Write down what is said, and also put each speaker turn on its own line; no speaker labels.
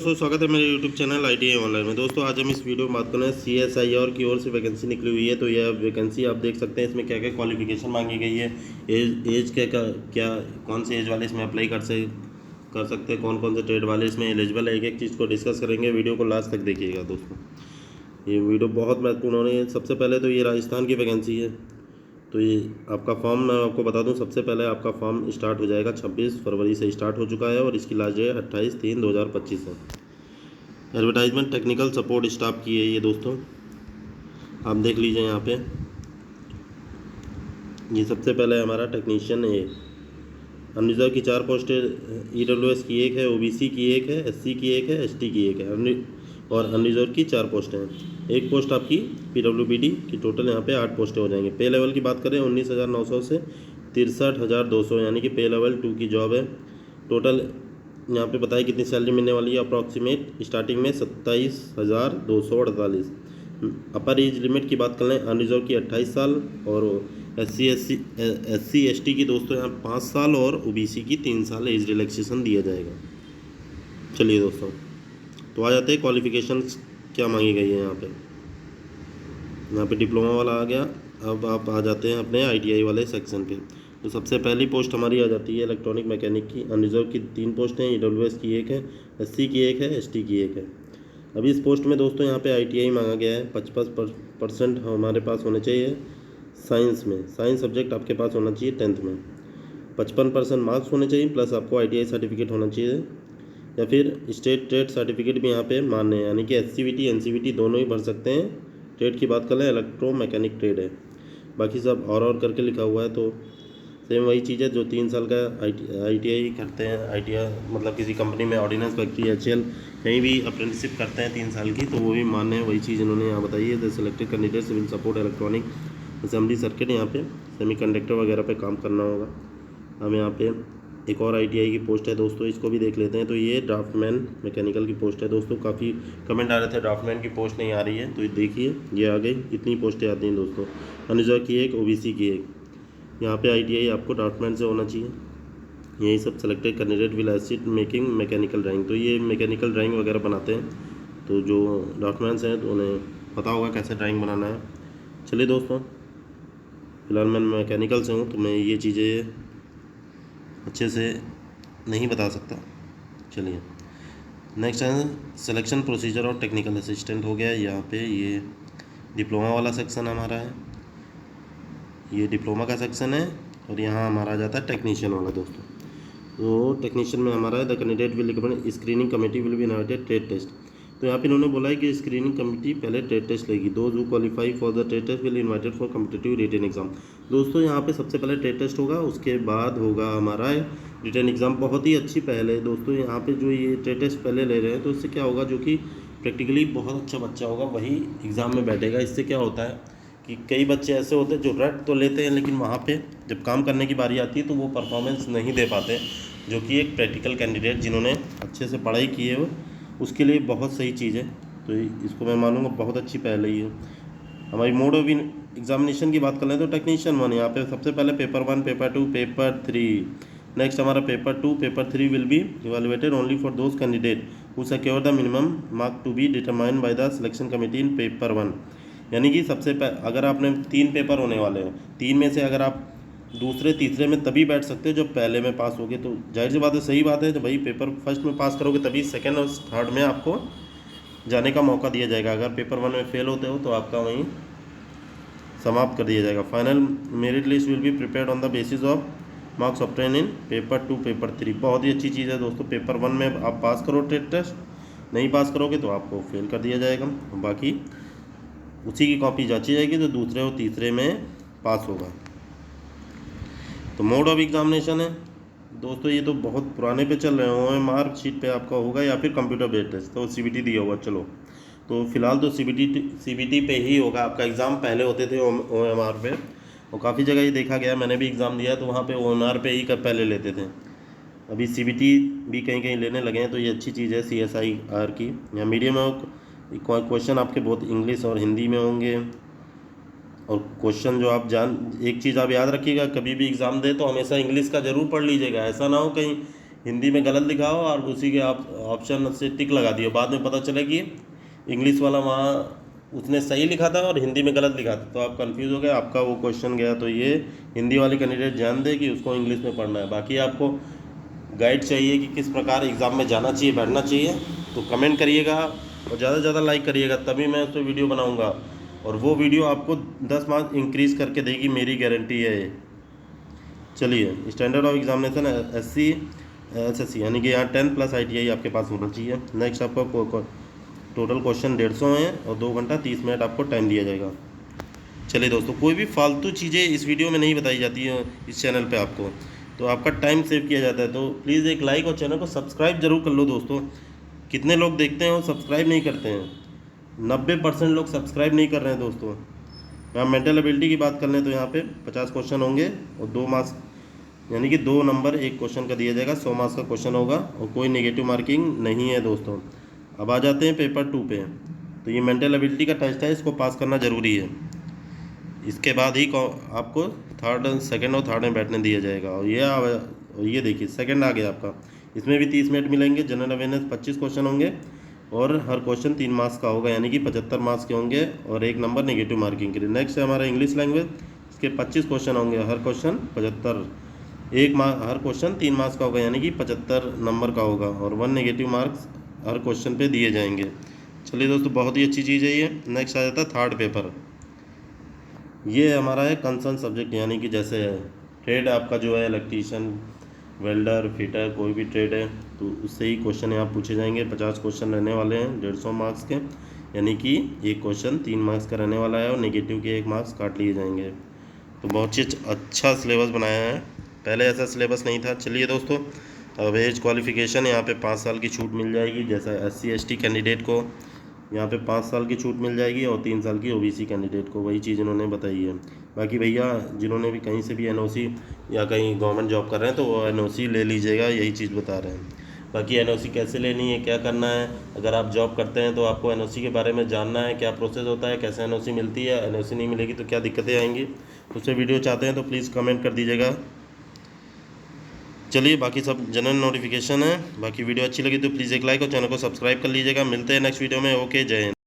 दोस्तों स्वागत है मेरे YouTube चैनल ITI ऑनलाइन में। दोस्तों आज हम इस वीडियो में बात कर रहे हैं CSIR की ओर से वैकेंसी निकली हुई है। तो यह वैकेंसी आप देख सकते हैं, इसमें क्या क्या क्वालिफिकेशन मांगी गई है, एज क्या कौन से एज वाले इसमें अप्लाई कर सकते हैं, कौन कौन से ट्रेड वाले इसमें एलिजिबल है, एक एक चीज़ को डिस्कस करेंगे। वीडियो को लास्ट तक देखिएगा दोस्तों, ये वीडियो बहुत महत्वपूर्ण होनी है। सबसे पहले तो ये राजस्थान की वैकेंसी है। तो ये आपका फॉर्म मैं आपको बता दूं, सबसे पहले आपका फॉर्म स्टार्ट हो जाएगा 26 फरवरी से स्टार्ट हो चुका है और इसकी लास्ट डेट 28/3/2025 है। एडवर्टाइजमेंट टेक्निकल सपोर्ट स्टाफ की है ये दोस्तों, आप देख लीजिए यहाँ पे। ये सबसे पहले हमारा टेक्नीशियन है। अनरिजर्व की 4 पोस्ट EWS की एक है, OBC की एक है, SC की एक है, ST की एक है और अनरिजर्व की 4 पोस्टें हैं। एक पोस्ट आपकी PWBD की, टोटल यहाँ पे 8 पोस्टें हो जाएंगी। पे लेवल की बात करें 19,900 से 63,200, यानी कि पे लेवल 2 की जॉब है। टोटल यहाँ पे बताइए कितनी सैलरी मिलने वाली है। अप्रॉक्सीमेट स्टार्टिंग में 27,248। अपर एज लिमिट की बात कर लें, अनरिजर्व की 28 साल और SC ST की दोस्तों यहाँ 5 साल और OBC की 3 साल एज रिलैक्सेशन दिया जाएगा। चलिए दोस्तों, तो आ जाते हैं क्वालिफिकेशन क्या मांगी गई है। यहाँ पे डिप्लोमा वाला आ गया। अब आप आ जाते हैं अपने ITI वाले सेक्शन पे। तो सबसे पहली पोस्ट हमारी आ जाती है इलेक्ट्रॉनिक मैकेनिक की। अनरिजर्व की 3 पोस्ट हैं, EWS की एक है, SC की एक है, ST की एक है। अभी इस पोस्ट में दोस्तों यहाँ पे ITI मांगा गया है। 55% हमारे पास होने चाहिए साइंस में, साइंस सब्जेक्ट आपके पास होना चाहिए 10th में। 55% मार्क्स होने चाहिए, प्लस आपको ITI सर्टिफिकेट होना चाहिए या फिर स्टेट ट्रेड सर्टिफिकेट भी यहाँ पे मान्य है, यानी कि SCVT NCVT दोनों ही भर सकते हैं। ट्रेड की बात कर लें, इलेक्ट्रो मैकेनिक ट्रेड है, बाकी सब और करके लिखा हुआ है। तो सेम वही चीज़ है जो 3 साल का ITI करते हैं। ITI मतलब किसी कंपनी में, ऑर्डिनेंस फैक्ट्री, HL कहीं भी अप्रेंटिसशिप करते हैं 3 साल की, तो वो भी मान्य है। वही चीज़ इन्होंने यहाँ बताई है। The selected candidate civil support electronic assembly circuit, यहाँ पे सेमीकंडक्टर वगैरह पे काम करना होगा। हम यहाँ पे एक और ITI की पोस्ट है दोस्तों, इसको भी देख लेते हैं। तो ये ड्राफ्टमैन मैकेनिकल की पोस्ट है दोस्तों। काफ़ी कमेंट आ रहे थे ड्राफ्टमैन की पोस्ट नहीं आ रही है, तो ये देखिए ये आ गई। इतनी पोस्टें आती हैं दोस्तों, अनरिजर्व की एक, OBC की एक। यहाँ पे ITI आपको ड्राफ्टमैन से होना चाहिए। यही सब selected candidate will assist making mechanical drawing. तो ये मैकेनिकल ड्राइंग वगैरह बनाते हैं, तो जो ड्राफ्टमैन्स हैं तो उन्हें पता होगा कैसे ड्राइंग बनाना है। चलिए दोस्तों, फिलहाल मैं मैकेनिकल से हूँ तो मैं ये चीज़ें अच्छे से नहीं बता सकता। चलिए नेक्स्ट है सिलेक्शन प्रोसीजर और टेक्निकल असिस्टेंट हो गया। यहाँ पे ये डिप्लोमा वाला सेक्शन हमारा है, ये डिप्लोमा का सेक्शन है। और यहाँ हमारा आ जाता है टेक्नीशियन वाला दोस्तों। तो टेक्नीशियन में हमारा है the candidate will recommend screening committee will be invited trade test. तो यहाँ पे इन्होंने बोला है कि स्क्रीनिंग कमेटी पहले ट्रेड टेस्ट लेगी। Those who qualify for the trade test will invited for competitive written exam. दोस्तों यहाँ पे सबसे पहले ट्रेड टेस्ट होगा, उसके बाद होगा हमारा रिटन एग्ज़ाम। बहुत ही अच्छी पहल है दोस्तों। यहाँ पे जो ये ट्रेड टेस्ट पहले ले रहे हैं, तो इससे क्या होगा, जो कि प्रैक्टिकली बहुत अच्छा बच्चा होगा वही एग्ज़ाम में बैठेगा। इससे क्या होता है कि कई बच्चे ऐसे होते हैं जो रट तो लेते हैं, लेकिन वहाँ पे जब काम करने की बारी आती है तो वो परफॉर्मेंस नहीं दे पाते, जो कि एक प्रैक्टिकल कैंडिडेट जिन्होंने अच्छे से पढ़ाई की है वो उसके लिए बहुत सही चीज़ है। तो इसको मैं मानूंगा बहुत अच्छी पहल है ये। हमारी मोड ऑफ एग्जामिनेशन की बात कर लें तो टेक्नीशियन 1 यहाँ पे सबसे पहले पेपर 1, पेपर 2, पेपर 3। नेक्स्ट हमारा paper 2, paper 3 will be evaluated only for those candidate who secure the minimum mark to be determined by the selection committee in paper 1। यानी कि सबसे अगर आपने 3 पेपर होने वाले हैं, 3 में से अगर आप दूसरे तीसरे में तभी बैठ सकते हो जब पहले में पास होगे। तो जाहिर सी बात है, सही बात है, जब भाई पेपर फर्स्ट में पास करोगे तभी सेकंड और थर्ड में आपको जाने का मौका दिया जाएगा। अगर पेपर 1 में फेल होते हो तो आपका वहीं समाप्त कर दिया जाएगा। Final merit list will be prepared on the basis of marks obtain in paper 2, paper 3। बहुत ही अच्छी चीज़ है दोस्तों। पेपर 1 में आप पास करो ट्रेड टेस्ट, नहीं पास करोगे तो आपको फेल कर दिया जाएगा, बाकी उसी की कॉपी जांची जाएगी तो दूसरे और तीसरे में पास होगा। तो मोड ऑफ एग्जामिनेशन है दोस्तों, ये तो बहुत पुराने पे चल रहे हैं। OMR शीट पे आपका होगा या फिर कंप्यूटर बेस्ड टेस्ट, तो CBT दिया होगा। चलो तो फिलहाल तो CBT पे ही होगा आपका एग्ज़ाम। पहले होते थे OMR पे, और काफ़ी जगह ये देखा गया, मैंने भी एग्ज़ाम दिया तो वहाँ पे OMR पे ही पहले लेते थे। अभी CBT भी कहीं कहीं लेने लगे हैं, तो ये अच्छी चीज़ है CSIR की। यहाँ मीडियम में क्वेश्चन आपके बहुत इंग्लिश और हिंदी में होंगे। और क्वेश्चन जो आप एक चीज़ आप याद रखिएगा, कभी भी एग्ज़ाम दे तो हमेशा इंग्लिश का ज़रूर पढ़ लीजिएगा। ऐसा ना हो कहीं हिंदी में गलत लिखा हो और उसी के आप ऑप्शन से टिक लगा दिए, बाद में पता चले कि इंग्लिश वाला वहाँ उसने सही लिखा था और हिंदी में गलत लिखा था, तो आप कंफ्यूज हो गए, आपका वो क्वेश्चन गया। तो ये हिंदी वाले कैंडिडेट ध्यान दें कि उसको इंग्लिश में पढ़ना है। बाकी आपको गाइड चाहिए कि किस प्रकार एग्ज़ाम में जाना चाहिए, बैठना चाहिए, तो कमेंट करिएगा और ज़्यादा से ज़्यादा लाइक करिएगा, तभी मैं उस पर वीडियो बनाऊँगा और वो वीडियो आपको 10 मार्क्स इंक्रीज़ करके देगी, मेरी गारंटी है ये। चलिए, standard of examination SC SSC यानी कि यहाँ 10 प्लस ITI आपके पास होना चाहिए। नेक्स्ट आपको टोटल क्वेश्चन 150 हैं और 2 घंटा 30 मिनट आपको टाइम दिया जाएगा। चलिए दोस्तों, कोई भी फालतू चीज़ें इस वीडियो में नहीं बताई जाती हैं इस चैनल पे आपको, तो आपका टाइम सेव किया जाता है। तो प्लीज़ एक लाइक और चैनल को सब्सक्राइब जरूर कर लो दोस्तों। कितने लोग देखते हैं और सब्सक्राइब नहीं करते हैं? 90% लोग सब्सक्राइब नहीं कर रहे हैं दोस्तों। यहाँ मेंटल एबिलिटी की बात कर लें तो यहाँ पे 50 क्वेश्चन होंगे और 2 मार्क्स यानी कि 2 नंबर एक क्वेश्चन का दिया जाएगा, 100 मार्क्स का क्वेश्चन होगा और कोई नेगेटिव मार्किंग नहीं है दोस्तों। अब आ जाते हैं पेपर 2 पे। तो ये मेंटल एबिलिटी का टेस्ट है, इसको पास करना ज़रूरी है। इसके बाद ही आपको सेकंड और थर्ड में बैठने दिया जाएगा। और ये देखिए सेकंड आ गया आपका, इसमें भी 30 मिनट मिलेंगे। जनरल अवेयरनेस 25 क्वेश्चन होंगे और हर क्वेश्चन 3 मार्क्स का होगा, यानी कि 75 मार्क्स के होंगे और 1 नंबर नेगेटिव मार्किंग के लिए। नेक्स्ट है हमारा इंग्लिश लैंग्वेज, इसके 25 क्वेश्चन होंगे, हर क्वेश्चन 75, हर क्वेश्चन 3 मार्क्स का होगा, यानी कि 75 नंबर का होगा और 1 नेगेटिव मार्क्स हर क्वेश्चन पे दिए जाएंगे। चलिए दोस्तों, बहुत ही अच्छी चीज़ है ये। नेक्स्ट आ जाता है थर्ड पेपर। ये हमारा है कंसर्न सब्जेक्ट, यानी कि जैसे ट्रेड आपका जो है इलेक्ट्रीशियन, वेल्डर, फिटर, कोई भी ट्रेड है तो उससे ही क्वेश्चन यहाँ पूछे जाएंगे। 50 क्वेश्चन रहने वाले हैं 150 मार्क्स के, यानी कि एक क्वेश्चन 3 मार्क्स का रहने वाला है और नेगेटिव के 1 मार्क्स काट लिए जाएंगे। तो बहुत ही अच्छा सिलेबस बनाया है, पहले ऐसा सिलेबस नहीं था। चलिए दोस्तों, अब एज क्वालिफ़िकेशन यहाँ पे 5 साल की छूट मिल जाएगी। जैसा SC ST कैंडिडेट को यहाँ पे 5 साल की छूट मिल जाएगी और 3 साल की OBC कैंडिडेट को, वही चीज़ इन्होंने बताई है। बाकी भैया जिन्होंने भी कहीं से भी NOC या कहीं गवर्नमेंट जॉब कर रहे हैं तो वो NOC ले लीजिएगा, यही चीज़ बता रहे हैं। बाकी NOC कैसे लेनी है, क्या करना है, अगर आप जॉब करते हैं तो आपको NOC के बारे में जानना है, क्या प्रोसेस होता है, कैसे NOC मिलती है, NOC नहीं मिलेगी तो क्या दिक्कतें आएंगी, उससे वीडियो चाहते हैं तो प्लीज़ कमेंट कर दीजिएगा। चलिए, बाकी सब जनरल नोटिफिकेशन है। बाकी वीडियो अच्छी लगी तो प्लीज़ एक लाइक और चैनल को सब्सक्राइब कर लीजिएगा। मिलते हैं नेक्स्ट वीडियो में। ओके, जय हिंद।